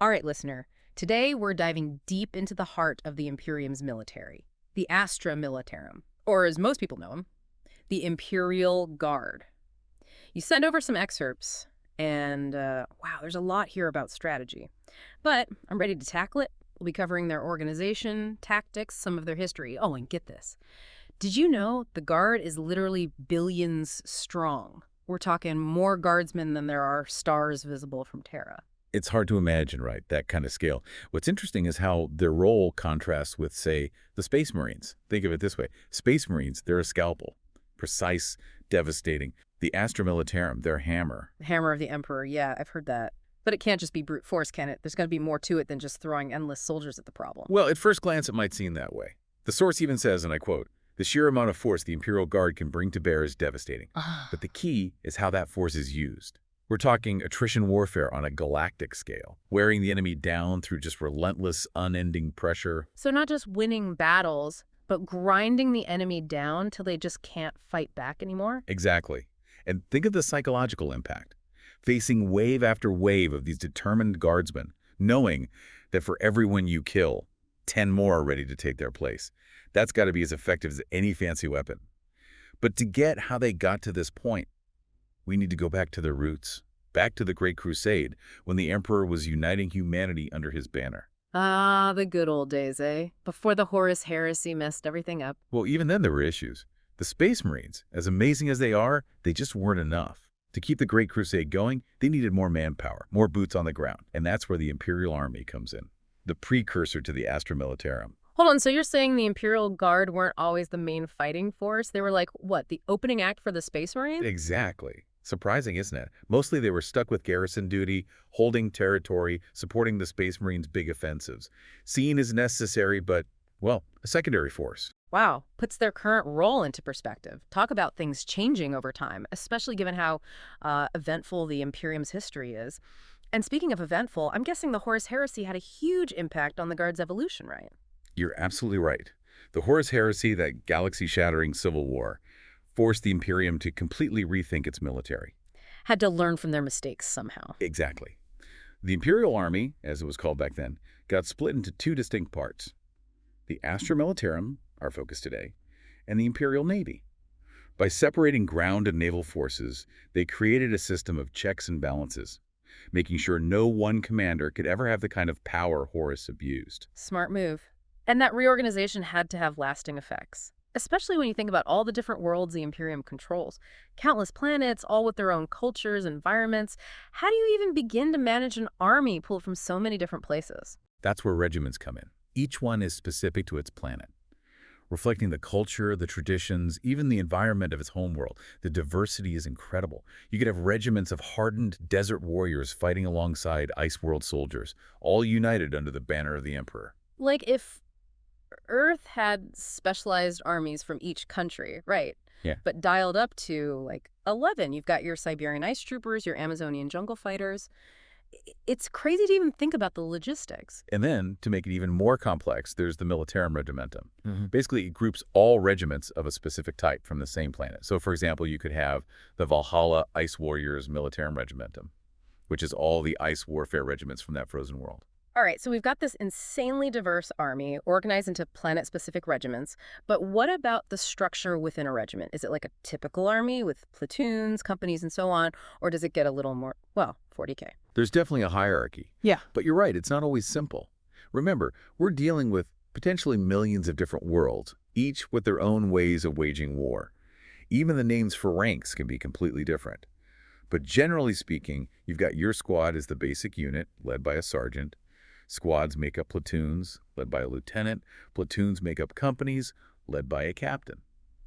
All right, listener. Today we're diving deep into the heart of the Imperium's military, the Astra Militarum, or as most people know them, the Imperial Guard. You sent over some excerpts, and wow, there's a lot here about strategy. But I'm ready to tackle it. We'll be covering their organization, tactics, some of their history. Oh, and get this. Did you know the Guard is literally billions strong? We're talking more guardsmen than there are stars visible from Terra. It's hard to imagine, right, that kind of scale. What's interesting is how their role contrasts with, say, the Space Marines. Think of it this way. Space Marines, they're a scalpel. Precise, devastating. The Astra Militarum, their hammer. The hammer of the Emperor, yeah, I've heard that. But it can't just be brute force, can it? There's going to be more to it than just throwing endless soldiers at the problem. Well, at first glance, it might seem that way. The source even says, and I quote, "The sheer amount of force the Imperial Guard can bring to bear is devastating. But the key is how that force is used. We're talking attrition warfare on a galactic scale, wearing the enemy down through just relentless, unending pressure." So not just winning battles, but grinding the enemy down till they just can't fight back anymore? Exactly. And think of the psychological impact. Facing wave after wave of these determined guardsmen, knowing that for every one you kill, 10 more are ready to take their place. That's got to be as effective as any fancy weapon. But to get how they got to this point, we need to go back to their roots, back to the Great Crusade, when the Emperor was uniting humanity under his banner. Ah, the good old days, eh? Before the Horus Heresy messed everything up. Well, even then there were issues. The Space Marines, as amazing as they are, they just weren't enough. To keep the Great Crusade going, they needed more manpower, more boots on the ground, and that's where the Imperial Army comes in, the precursor to the Astra Militarum. Hold on, so you're saying the Imperial Guard weren't always the main fighting force? They were like, what, the opening act for the Space Marines? Exactly. Surprising, isn't it? Mostly they were stuck with garrison duty, holding territory, supporting the Space Marines' big offensives. Seen as necessary, but, well, a secondary force. Wow, puts their current role into perspective. Talk about things changing over time, especially given how eventful the Imperium's history is. And speaking of eventful, I'm guessing the Horus Heresy had a huge impact on the Guard's evolution, right? You're absolutely right. The Horus Heresy, that galaxy-shattering civil war, forced the Imperium to completely rethink its military. Had to learn from their mistakes somehow. Exactly. The Imperial Army, as it was called back then, got split into two distinct parts. The Astra Militarum, our focus today, and the Imperial Navy. By separating ground and naval forces, they created a system of checks and balances, making sure no one commander could ever have the kind of power Horus abused. Smart move. And that reorganization had to have lasting effects, especially when you think about all the different worlds the Imperium controls. Countless planets, all with their own cultures, environments. How do you even begin to manage an army pulled from so many different places? That's where regiments come in. Each one is specific to its planet, reflecting the culture, the traditions, even the environment of its homeworld. The diversity is incredible. You could have regiments of hardened desert warriors fighting alongside ice world soldiers, all united under the banner of the Emperor. Like if Earth had specialized armies from each country, right? Yeah. But dialed up to like 11. You've got your Siberian ice troopers, your Amazonian jungle fighters. It's crazy to even think about the logistics. And then, to make it even more complex, there's the Militarum Regimentum. Basically, it groups all regiments of a specific type from the same planet. So, for example, you could have the Valhalla Ice Warriors Militarum Regimentum, which is all the ice warfare regiments from that frozen world. All right, so we've got this insanely diverse army organized into planet-specific regiments, but what about the structure within a regiment? Is it like a typical army with platoons, companies, and so on, or does it get a little more, well, 40K? There's definitely a hierarchy. Yeah. But you're right, it's not always simple. Remember, we're dealing with potentially millions of different worlds, each with their own ways of waging war. Even the names for ranks can be completely different. But generally speaking, you've got your squad as the basic unit, led by a sergeant. Squads make up platoons, led by a lieutenant. Platoons make up companies, led by a captain.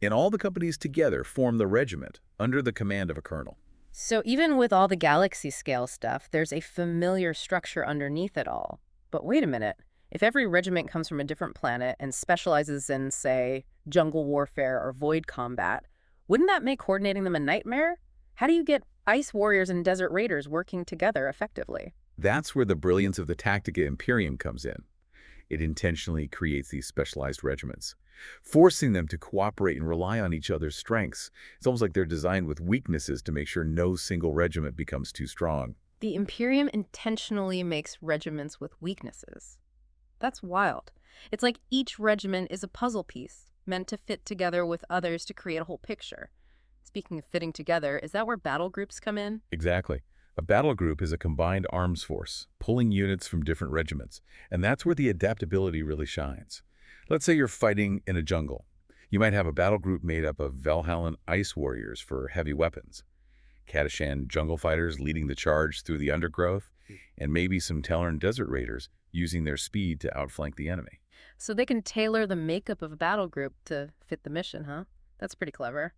And all the companies together form the regiment, under the command of a colonel. So even with all the galaxy scale stuff, there's a familiar structure underneath it all. But wait a minute. If every regiment comes from a different planet and specializes in, say, jungle warfare or void combat, wouldn't that make coordinating them a nightmare? How do you get ice warriors and desert raiders working together effectively? That's where the brilliance of the Tactica Imperium comes in. It intentionally creates these specialized regiments, forcing them to cooperate and rely on each other's strengths. It's almost like they're designed with weaknesses to make sure no single regiment becomes too strong. The Imperium intentionally makes regiments with weaknesses. That's wild. It's like each regiment is a puzzle piece, meant to fit together with others to create a whole picture. Speaking of fitting together, is that where battle groups come in? Exactly. A battle group is a combined arms force, pulling units from different regiments, and that's where the adaptability really shines. Let's say you're fighting in a jungle. You might have a battle group made up of Valhallan ice warriors for heavy weapons, Kadashan jungle fighters leading the charge through the undergrowth, and maybe some Tellarn desert raiders using their speed to outflank the enemy. So they can tailor the makeup of a battle group to fit the mission, huh? That's pretty clever.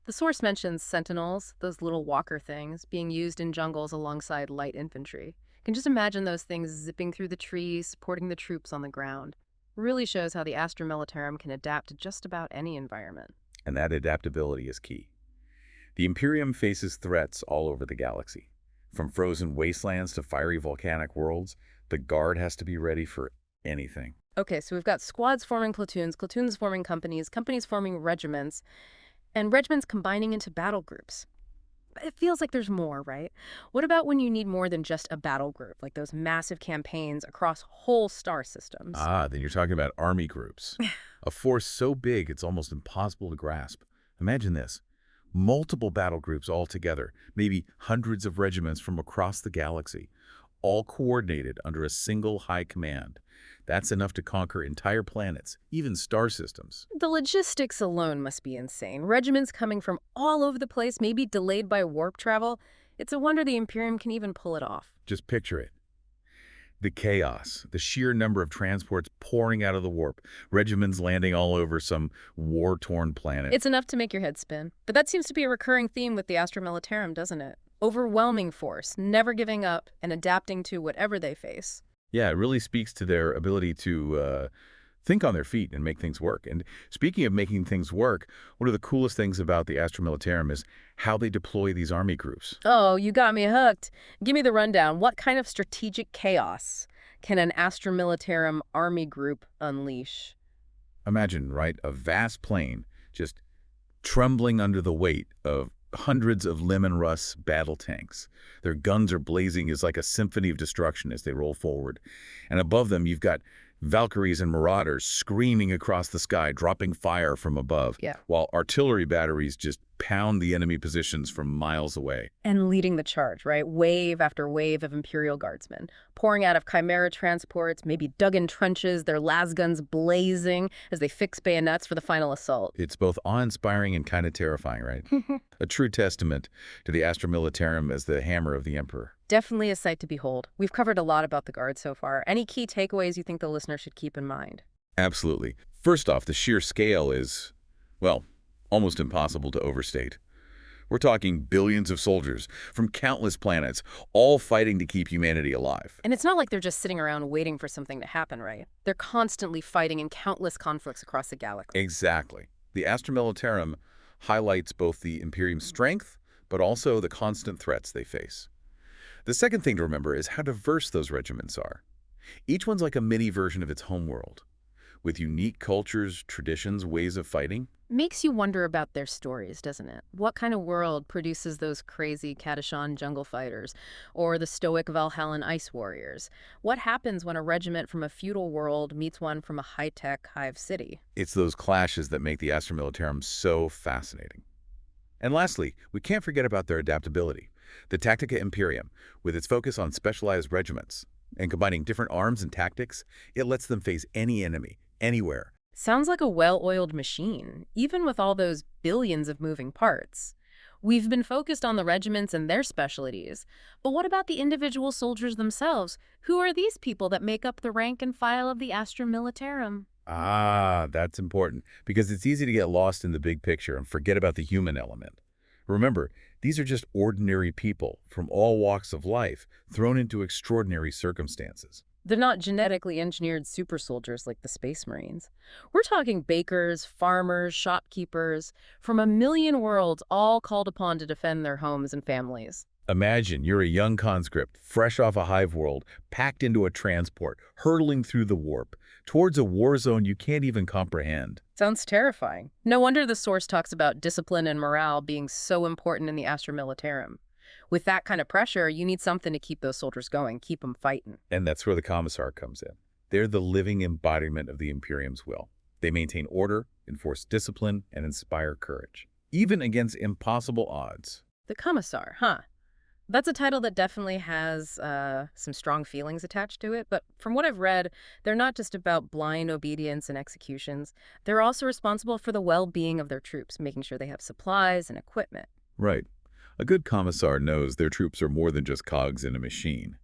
The source mentions sentinels, those little walker things, being used in jungles alongside light infantry. You can just imagine those things zipping through the trees, supporting the troops on the ground. Really shows how the Astra Militarum can adapt to just about any environment. And that adaptability is key. The Imperium faces threats all over the galaxy. From frozen wastelands to fiery volcanic worlds, the Guard has to be ready for anything. Okay, so we've got squads forming platoons, platoons forming companies, companies forming regiments, and regiments combining into battle groups. It feels like there's more, right? What about when you need more than just a battle group, like those massive campaigns across whole star systems? Then you're talking about army groups. A force so big it's almost impossible to grasp. Imagine this. Multiple battle groups all together, maybe hundreds of regiments from across the galaxy, all coordinated under a single high command. That's enough to conquer entire planets, even star systems. The logistics alone must be insane. Regiments coming from all over the place, maybe delayed by warp travel. It's a wonder the Imperium can even pull it off. Just picture it. The chaos, the sheer number of transports pouring out of the warp, regiments landing all over some war-torn planet. It's enough to make your head spin. But that seems to be a recurring theme with the Astra Militarum, doesn't it? Overwhelming force, never giving up, and adapting to whatever they face. Yeah, it really speaks to their ability to think on their feet and make things work. And speaking of making things work, one of the coolest things about the Astra Militarum is how they deploy these army groups. Oh, you got me hooked. Give me the rundown. What kind of strategic chaos can an Astra Militarum army group unleash? Imagine, right, a vast plain just trembling under the weight of hundreds of Lemon Russ battle tanks. Their guns are blazing as like a symphony of destruction as they roll forward. And above them, you've got Valkyries and Marauders screaming across the sky, dropping fire from above, while artillery batteries just pound the enemy positions from miles away. And leading the charge, right? Wave after wave of Imperial Guardsmen, pouring out of Chimera transports, maybe dug in trenches, their las guns blazing as they fix bayonets for the final assault. It's both awe-inspiring and kind of terrifying, right? A true testament to the Astra Militarum as the hammer of the Emperor. Definitely a sight to behold. We've covered a lot about the Guard so far. Any key takeaways you think the listener should keep in mind? Absolutely. First off, the sheer scale is, well, almost impossible to overstate. We're talking billions of soldiers from countless planets, all fighting to keep humanity alive. And it's not like they're just sitting around waiting for something to happen, right? They're constantly fighting in countless conflicts across the galaxy. Exactly. The Astra Militarum highlights both the Imperium's strength, but also the constant threats they face. The second thing to remember is how diverse those regiments are. Each one's like a mini version of its homeworld, with unique cultures, traditions, ways of fighting. Makes you wonder about their stories, doesn't it? What kind of world produces those crazy Kadashan jungle fighters, or the stoic Valhallan ice warriors? What happens when a regiment from a feudal world meets one from a high-tech hive city? It's those clashes that make the Astra Militarum so fascinating. And lastly, we can't forget about their adaptability. The Tactica Imperium, with its focus on specialized regiments and combining different arms and tactics, it lets them face any enemy, anywhere. Sounds like a well-oiled machine, even with all those billions of moving parts. We've been focused on the regiments and their specialties, but what about the individual soldiers themselves? Who are these people that make up the rank and file of the Astra Militarum? That's important, because it's easy to get lost in the big picture and forget about the human element. Remember, these are just ordinary people from all walks of life thrown into extraordinary circumstances. They're not genetically engineered super soldiers like the Space Marines. We're talking bakers, farmers, shopkeepers, from a million worlds, all called upon to defend their homes and families. Imagine you're a young conscript, fresh off a hive world, packed into a transport, hurtling through the warp, towards a war zone you can't even comprehend. Sounds terrifying. No wonder the source talks about discipline and morale being so important in the Astra Militarum. With that kind of pressure, you need something to keep those soldiers going, keep them fighting. And that's where the Commissar comes in. They're the living embodiment of the Imperium's will. They maintain order, enforce discipline, and inspire courage, even against impossible odds. The Commissar, huh? That's a title that definitely has some strong feelings attached to it, but from what I've read, they're not just about blind obedience and executions. They're also responsible for the well-being of their troops, making sure they have supplies and equipment. Right. A good Commissar knows their troops are more than just cogs in a machine.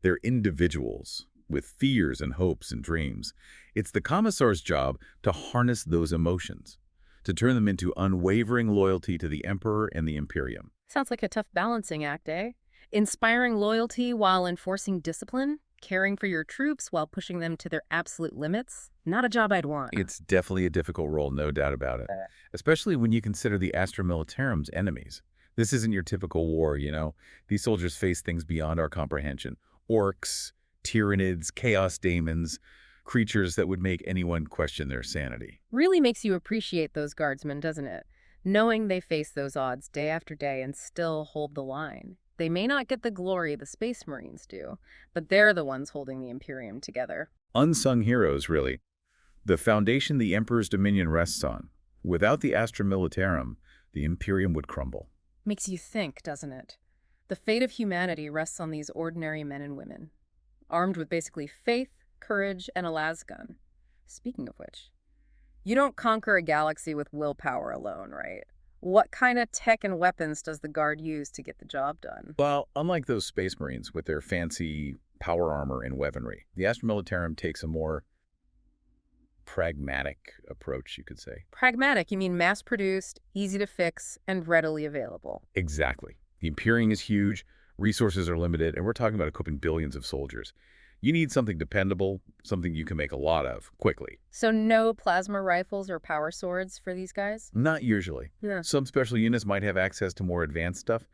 They're individuals with fears and hopes and dreams. It's the Commissar's job to harness those emotions, to turn them into unwavering loyalty to the Emperor and the Imperium. Sounds like a tough balancing act, eh? Inspiring loyalty while enforcing discipline, caring for your troops while pushing them to their absolute limits. Not a job I'd want. It's definitely a difficult role, no doubt about it, especially when you consider the Astra Militarum's enemies. This isn't your typical war, you know. These soldiers face things beyond our comprehension. Orcs, Tyranids, Chaos Daemons, creatures that would make anyone question their sanity. Really makes you appreciate those guardsmen, doesn't it? Knowing they face those odds day after day and still hold the line. They may not get the glory the Space Marines do, but they're the ones holding the Imperium together. Unsung heroes, really. The foundation the Emperor's dominion rests on. Without the Astra Militarum, the Imperium would crumble. Makes you think, doesn't it? The fate of humanity rests on these ordinary men and women, armed with basically faith, courage, and a lasgun. Speaking of which, you don't conquer a galaxy with willpower alone, right? What kind of tech and weapons does the Guard use to get the job done? Well, unlike those Space Marines with their fancy power armor and weaponry, the Astra Militarum takes a more pragmatic approach, you could say. Pragmatic, you mean mass-produced, easy to fix, and readily available. Exactly. The Imperium is huge, resources are limited, and we're talking about equipping billions of soldiers. You need something dependable, something you can make a lot of, quickly. So no plasma rifles or power swords for these guys? Not usually. Yeah. Some special units might have access to more advanced stuff,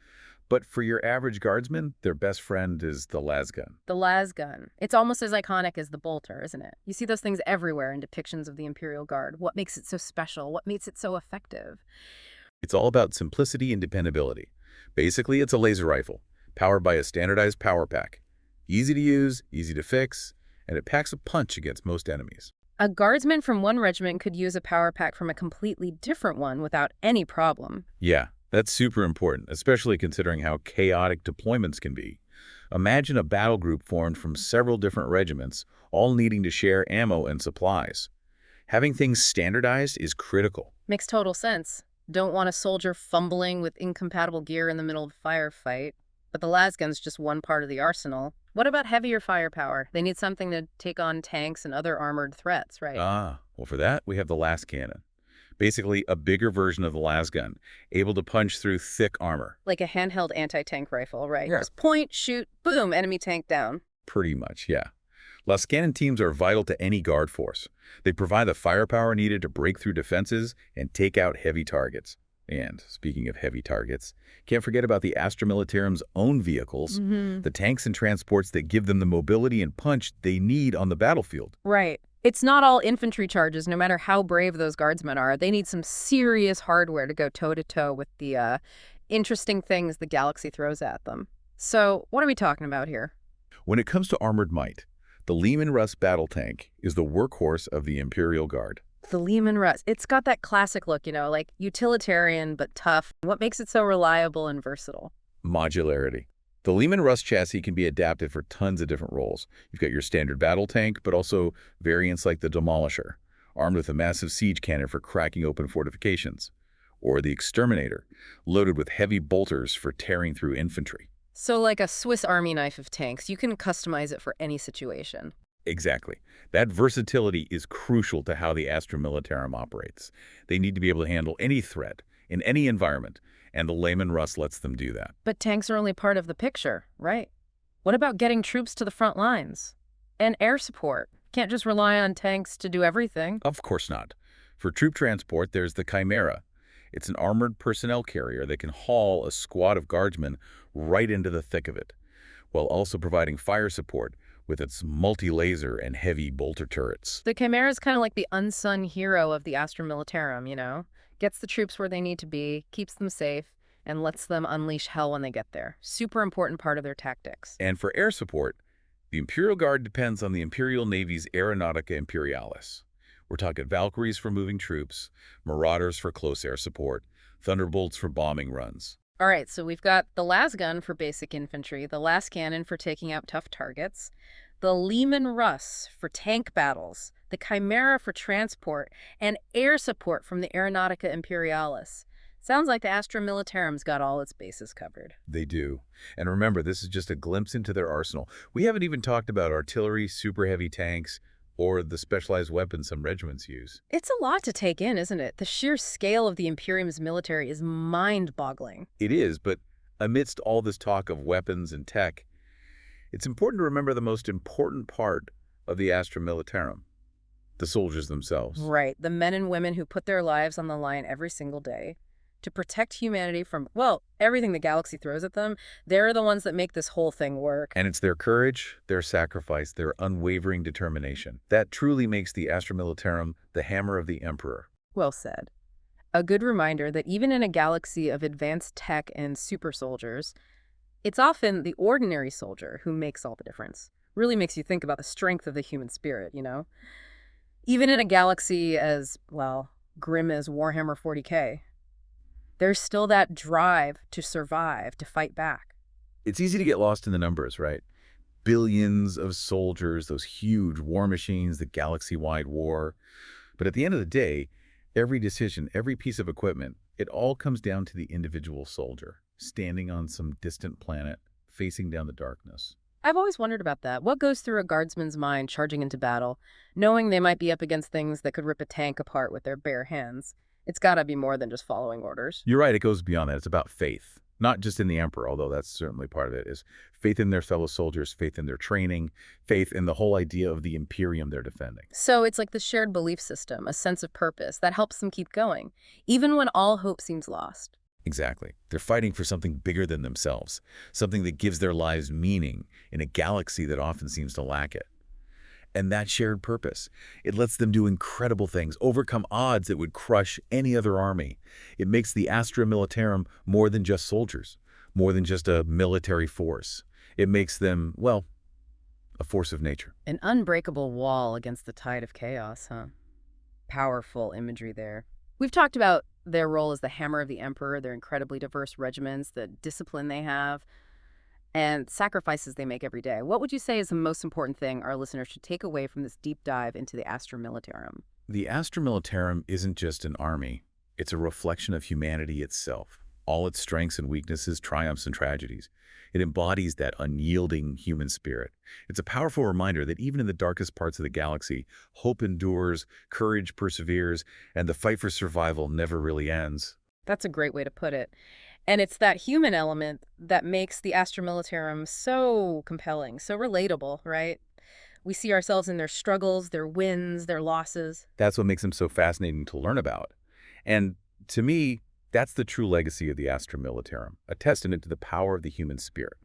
but for your average guardsman, their best friend is the lasgun. The lasgun. It's almost as iconic as the bolter, isn't it? You see those things everywhere in depictions of the Imperial Guard. What makes it so special? What makes it so effective? It's all about simplicity and dependability. Basically, it's a laser rifle, powered by a standardized power pack. Easy to use, easy to fix, and it packs a punch against most enemies. A guardsman from one regiment could use a power pack from a completely different one without any problem. Yeah, that's super important, especially considering how chaotic deployments can be. Imagine a battle group formed from several different regiments, all needing to share ammo and supplies. Having things standardized is critical. Makes total sense. Don't want a soldier fumbling with incompatible gear in the middle of a firefight. But the lasgun's just one part of the arsenal. What about heavier firepower? They need something to take on tanks and other armored threats, right? Well, for that, we have the las cannon. Basically, a bigger version of the lasgun, able to punch through thick armor. Like a handheld anti-tank rifle, right? Yeah. Just point, shoot, boom, enemy tank down. Pretty much, yeah. Las cannon teams are vital to any guard force. They provide the firepower needed to break through defenses and take out heavy targets. And speaking of heavy targets, can't forget about the Astra Militarum's own vehicles, the tanks and transports that give them the mobility and punch they need on the battlefield. Right. It's not all infantry charges, no matter how brave those guardsmen are. They need some serious hardware to go toe-to-toe with the interesting things the galaxy throws at them. So what are we talking about here? When it comes to armored might, the Lehman Russ battle tank is the workhorse of the Imperial Guard. The Lehman Russ. It's got that classic look, you know, like utilitarian but tough. What makes it so reliable and versatile? Modularity. The Lehman Russ chassis can be adapted for tons of different roles. You've got your standard battle tank, but also variants like the Demolisher, armed with a massive siege cannon for cracking open fortifications, or the Exterminator, loaded with heavy bolters for tearing through infantry. So like a Swiss Army knife of tanks, you can customize it for any situation. Exactly. That versatility is crucial to how the Astra Militarum operates. They need to be able to handle any threat in any environment, and the Lehman Russ lets them do that. But tanks are only part of the picture, right? What about getting troops to the front lines? And air support. Can't just rely on tanks to do everything. Of course not. For troop transport, there's the Chimera. It's an armored personnel carrier that can haul a squad of guardsmen right into the thick of it, while also providing fire support with its multi-laser and heavy bolter turrets. The Chimera is kind of like the unsung hero of the Astra Militarum, you know? Gets the troops where they need to be, keeps them safe, and lets them unleash hell when they get there. Super important part of their tactics. And for air support, the Imperial Guard depends on the Imperial Navy's Aeronautica Imperialis. We're talking Valkyries for moving troops, Marauders for close air support, Thunderbolts for bombing runs. All right, so we've got the lasgun for basic infantry, the lascannon for taking out tough targets, the Leman Russ for tank battles, the Chimera for transport, and air support from the Aeronautica Imperialis. Sounds like the Astra Militarum's got all its bases covered. They do. And remember, this is just a glimpse into their arsenal. We haven't even talked about artillery, super heavy tanks, or the specialized weapons some regiments use. It's a lot to take in, isn't it? The sheer scale of the Imperium's military is mind-boggling. It is, but amidst all this talk of weapons and tech, it's important to remember the most important part of the Astra Militarum, the soldiers themselves. Right, the men and women who put their lives on the line every single day to protect humanity from, well, everything the galaxy throws at them. They're the ones that make this whole thing work. And it's their courage, their sacrifice, their unwavering determination that truly makes the Astra Militarum the hammer of the Emperor. Well said. A good reminder that even in a galaxy of advanced tech and super soldiers, it's often the ordinary soldier who makes all the difference. Really makes you think about the strength of the human spirit, you know? Even in a galaxy as, well, grim as Warhammer 40K, there's still that drive to survive, to fight back. It's easy to get lost in the numbers, right? Billions of soldiers, those huge war machines, the galaxy-wide war. But at the end of the day, every decision, every piece of equipment, it all comes down to the individual soldier, standing on some distant planet, facing down the darkness. I've always wondered about that. What goes through a guardsman's mind charging into battle, knowing they might be up against things that could rip a tank apart with their bare hands? It's gotta be more than just following orders. You're right, it goes beyond that. It's about faith. Not just in the Emperor, although that's certainly part of it, is faith in their fellow soldiers, faith in their training, faith in the whole idea of the Imperium they're defending. So it's like the shared belief system, a sense of purpose that helps them keep going, even when all hope seems lost. Exactly. They're fighting for something bigger than themselves, something that gives their lives meaning in a galaxy that often seems to lack it. And that shared purpose, it lets them do incredible things, overcome odds that would crush any other army. It makes the Astra Militarum more than just soldiers, more than just a military force. It makes them, well, a force of nature. An unbreakable wall against the tide of chaos, huh? Powerful imagery there. We've talked about their role as the hammer of the Emperor, their incredibly diverse regiments, the discipline they have, and sacrifices they make every day. What would you say is the most important thing our listeners should take away from this deep dive into the Astra Militarum? The Astra Militarum isn't just an army. It's a reflection of humanity itself, all its strengths and weaknesses, triumphs and tragedies. It embodies that unyielding human spirit. It's a powerful reminder that even in the darkest parts of the galaxy, hope endures, courage perseveres, and the fight for survival never really ends. That's a great way to put it. And it's that human element that makes the Astra Militarum so compelling, so relatable, right? We see ourselves in their struggles, their wins, their losses. That's what makes them so fascinating to learn about. And to me, that's the true legacy of the Astra Militarum, a testament to the power of the human spirit,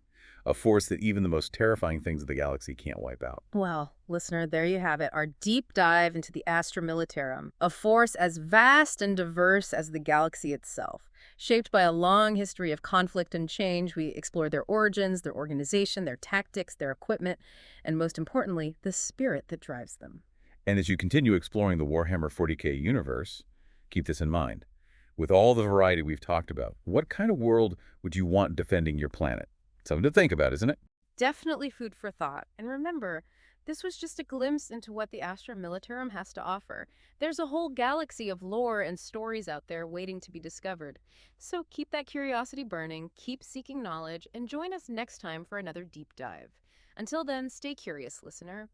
a force that even the most terrifying things of the galaxy can't wipe out. Well, listener, there you have it, our deep dive into the Astra Militarum, a force as vast and diverse as the galaxy itself. Shaped by a long history of conflict and change, we explored their origins, their organization, their tactics, their equipment, and most importantly, the spirit that drives them. And as you continue exploring the Warhammer 40K universe, keep this in mind. With all the variety we've talked about, what kind of world would you want defending your planet? Something to think about, isn't it? Definitely food for thought. And remember, this was just a glimpse into what the Astra Militarum has to offer. There's a whole galaxy of lore and stories out there waiting to be discovered. So keep that curiosity burning, keep seeking knowledge, and join us next time for another deep dive. Until then, stay curious, listener.